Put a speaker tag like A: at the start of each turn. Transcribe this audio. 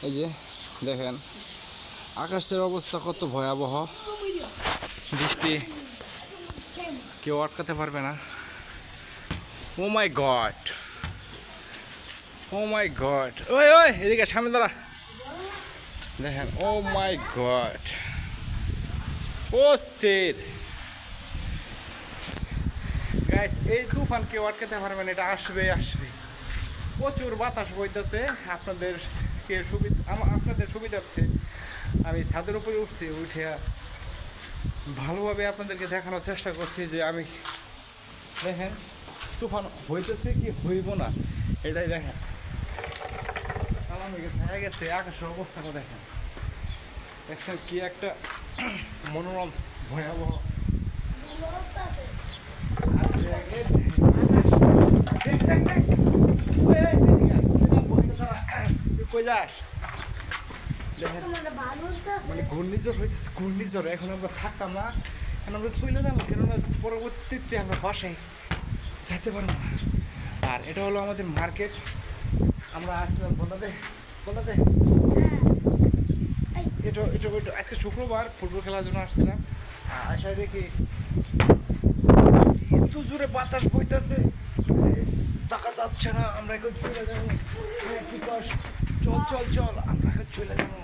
A: এই যে দেখেন আকাশের অবস্থা কত ভয়াবহ, বৃষ্টি কেউ আটকাতে পারবে না। ও মাই গড, ও মাই গড, ওই ওই এদিকে সামনে দাঁড়া, দেখেন ও মাই গড, অস্থির গাইস। এই তুফান কেউ আটকাতে পারবে না, এটা আসবে আসবে। প্রচুর বাতাস বইতেছে, আপনাদের সুবিধার্থে আমি ছাদের উপরে উঠছি, উঠে ভালোভাবে আপনাদেরকে দেখানোর চেষ্টা করছি যে আমি দেখেন তুফান হইতেছে কি হইব না এটাই দেখেন। আমার হয়ে গেছে আকাশের অবস্থাটা দেখেন, দেখছেন কি একটা মনোরম ভয়াবহ। কই যাস? মানে ঘূর্ণিঝড় হইতেছে, ঘূর্ণিঝড়। এখন আমরা থাকতাম না, এখন আমরা চলে যাবো, কেননা পরবর্তীতে আমরা বাসায় যেতে পারবো না। আর এটা হলো আমাদের মার্কেট। আমরা আসলাম বলাতে এটা এটা আজকে শুক্রবার, ফুটবল খেলার জন্য আসছিলাম। আশায় দেখি এত জোরে বাতাস বইতেছে, টাকা যাচ্ছে না। আমরা এখন চলে যাবো, চল চল চল, আমরা এখন চলে যাবো।